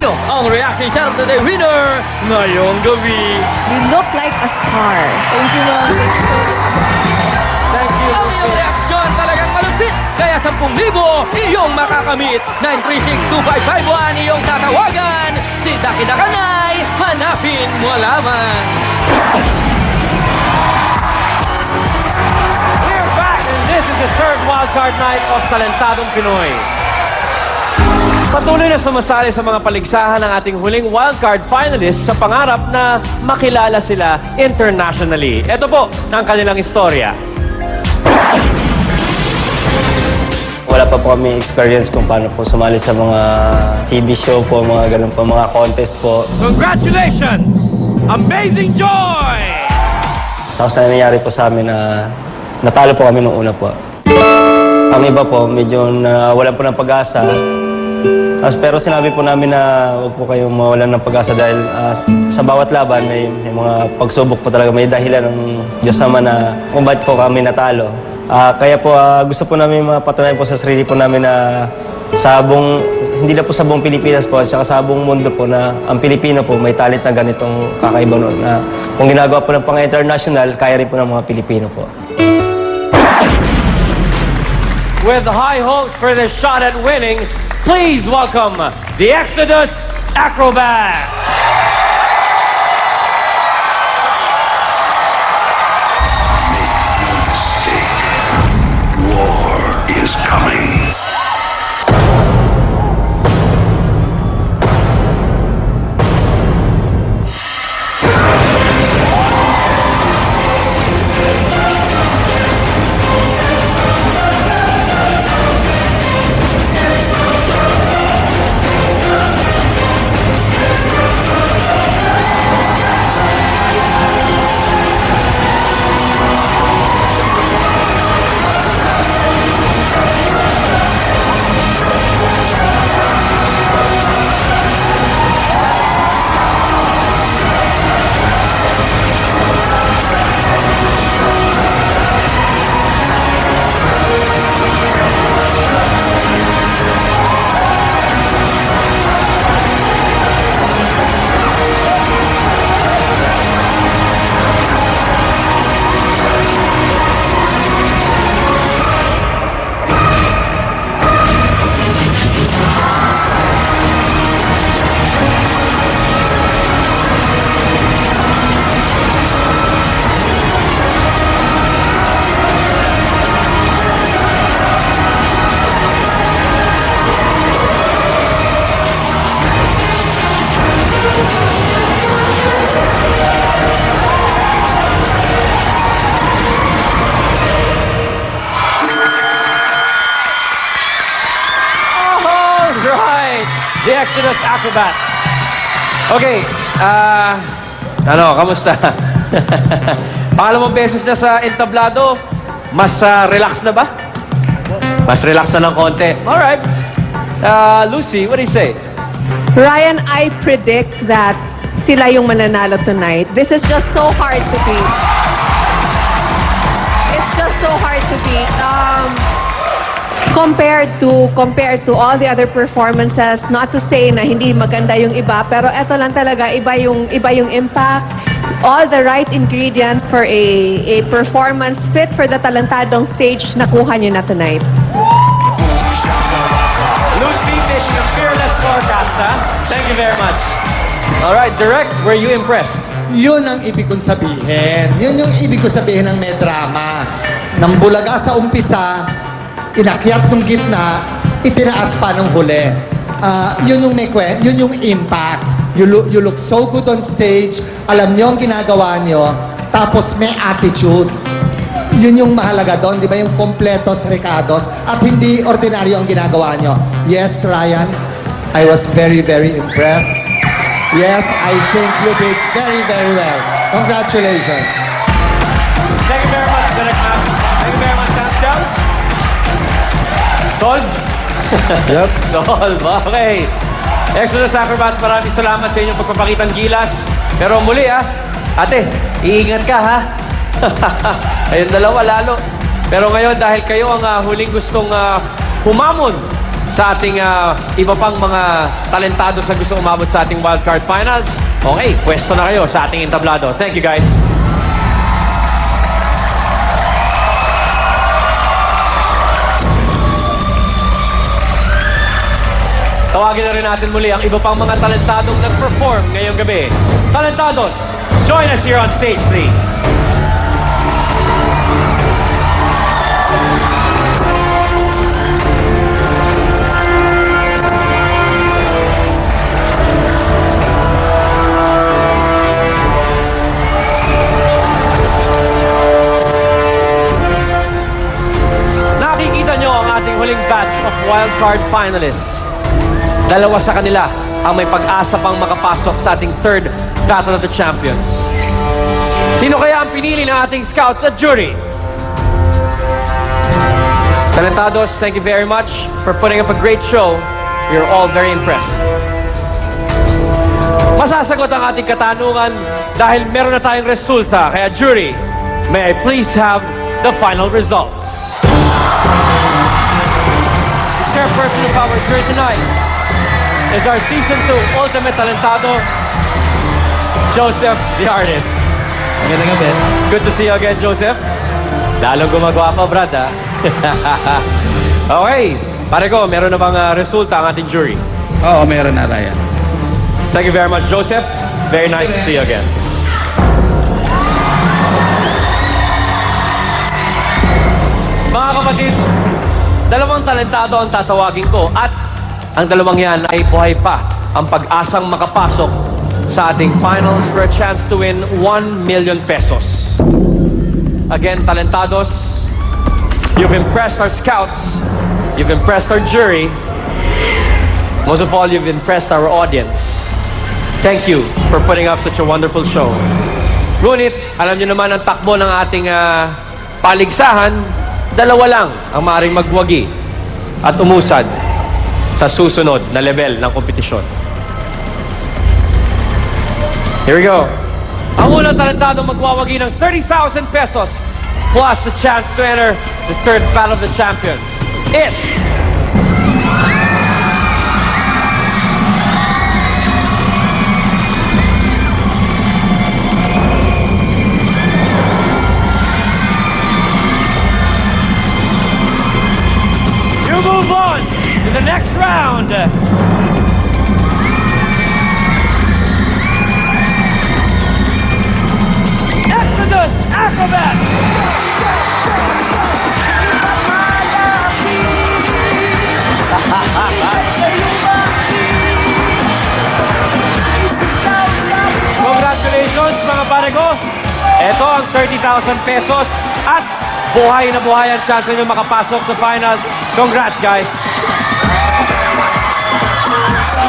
Ito ang reaction shot of the day winner ngayong gabi. You look like a star. Thank you, ma'am. Thank you. Ang iyong reaksyon talagang malupit. Kaya 10,000 iyong makakamit. 936-2551 iyong tatawagan. Si Daki Dakanay, hanapin mo lamang. We're back and this is the third wildcard night of Talentadong Pinoy. Patuloy na sumasali sa mga paligsahan ng ating huling wildcard finalists sa pangarap na makilala sila internationally. Ito po ang kanilang istorya. Wala pa po kami experience kung paano po sumali sa mga TV show po, mga ganun po, mga contest po. Congratulations! Amazing joy! Tapos na nangyari po sa amin na natalo po kami nung una po. Ang iba po, medyo wala po ng pag-asa. Tapos, pero sinabi po namin na huwag po kayong mawalan ng pag-asa dahil sa bawat laban may mga pagsubok po talaga. May dahilan ng Diyos naman na kung bakit po kami natalo. Kaya po gusto po namin mapatunayan po sa sarili po namin na hindi na po sa buong Pilipinas po at saka sa buong mundo po na ang Pilipino po may talent na ganitong kakaiba noon. Na kung ginagawa po ng pang-international, kaya rin po ng mga Pilipino po. With high hopes for this shot at winning, please welcome the Exodus Acrobats! The Exodus Acrobats. Okay, kamusta? Pangalawang beses na sa entablado, mas relax na ba? Mas relax na ng konti. Alright. Lucy, what do you say? Ryan, I predict that sila yung mananalo tonight. This is just so hard to beat. It's just so hard to beat. Compared to all the other performances, not to say na hindi maganda yung iba, pero eto lang talaga, iba yung impact, all the right ingredients for a performance fit for the talentadong stage na kuha nyo na tonight. Lucy making a fearless forecast, huh? Thank you very much. Alright, Direct, were you impressed? Yun ang ibig kong sabihin. Yun yung ibig kong sabihin ng may drama. Nang bulaga sa umpisa, inakyat ng gitna, itinaas pa ng huli. Yun yung yun yung impact. You look so good on stage, alam niyo ang ginagawa niyo, tapos may attitude. Yun yung mahalaga doon, di ba? Yung kompletos, recados, at hindi ordinaryo ang ginagawa niyo. Yes, Ryan, I was very, very impressed. Yes, I think you did very, very well. Congratulations. Thank you very much, Direct Ma'am. Thank you very much, Pascal. Solved? Yep. Solved. Okay. Exodus Acrobats, maraming salamat sa inyong pagpapakitang gilas. Pero muli ate, iingat ka ha. Ayun dalawa lalo. Pero ngayon dahil kayo ang huling gustong humamon sa ating iba pang mga talentado sa gusto umabot sa ating wildcard finals. Okay, pwesto na kayo sa ating entablado. Thank you, guys. Tawagin na rin natin muli ang iba pang mga talentadong nag-perform ngayong gabi. Talentados, join us here on stage, please. Nakikita nyo ang ating huling batch of wildcard finalists. Dalawa sa kanila ang may pag-asa pang makapasok sa ating third Battle of the Champions. Sino kaya ang pinili ng ating scouts at jury? Talentados, thank you very much for putting up a great show. We are all very impressed. Masasagot ang ating katanungan dahil meron na tayong resulta. Kaya jury, may I please have the final results. The chairperson of our jury tonight is our Season 2 Ultimate Talentado, Joseph the Artist. Magandang gabi. Good to see you again, Joseph. Lalong gumagawa pa, Brad, ha? Okay. Pare ko, meron na bang resulta ang ating jury? Oo, meron na, Ryan. Thank you very much, Joseph. Very nice to see you again. Mga kapatid, dalawang talentado ang tatawagin ko at ang dalawang yan ay buhay pa ang pag-asang makapasok sa ating finals for a chance to win 1 million pesos. Again, talentados, you've impressed our scouts, you've impressed our jury, most of all, you've impressed our audience. Thank you for putting up such a wonderful show. Ngunit, alam niyo naman ang takbo ng ating paligsahan, dalawa lang ang maaaring magwagi at umusad sa susunod na level ng kompetisyon. Here we go. Ang unang talentado magwawagi ng 30,000 pesos plus the chance to enter the third Battle of the Champions. It's you move on to the next round. Exodus Acrobat. Congratulations mga pare ko. Ito ang 30,000 pesos at buhay na buhay ang chance nyo makapasok sa finals. Congrats guys.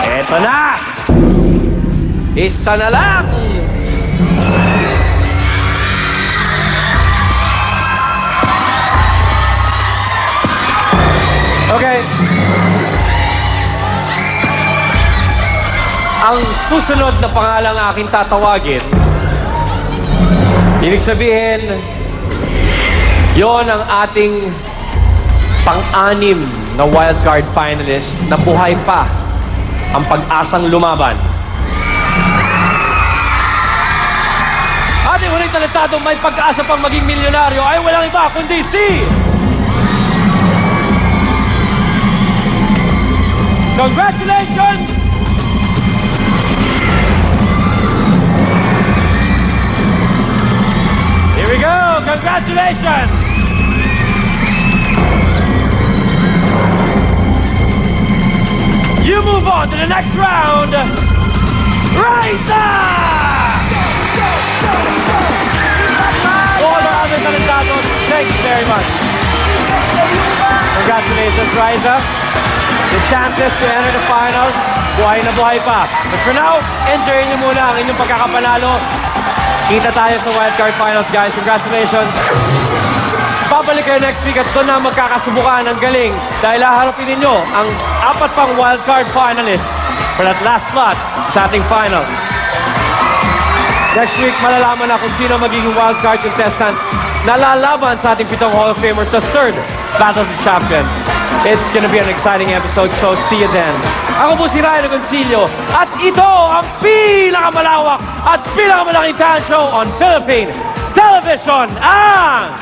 Ito na. Isa na lang. Okay. Ang susunod na pangalang aking tatawagin, ibig sabihin, yon ang ating pang-anim na wildcard finalist na buhay pa ang pag-asang lumaban. Ating huling talentadong may pag-asa pang maging milyonaryo ay walang iba kundi si... Congratulations! Here we go! Congratulations! You move on to the next round! Raisa! All our other talentados, thank you very much. Congratulations, Raisa. The chances to enter the finals, buhay na buhay pa. But for now, enjoy nyo muna ang inyong pagkakapanalo. Kita tayo sa wildcard finals, guys. Congratulations. Babalik kayo next week at doon na magkakasubukan ng galing dahil haharapin ninyo ang 4 pang wildcard finalists for that last slot sa ating finals. Next week, malalaman na kung sino magiging wildcard contestant na lalaban sa ating 7 Hall of Famers sa third Battle of the Champions. It's gonna be an exciting episode, so see you then. Ako po si Ryan Agoncillo, at ito ang pinakamalawak at pinakamalaking talent show on Philippine Television, ang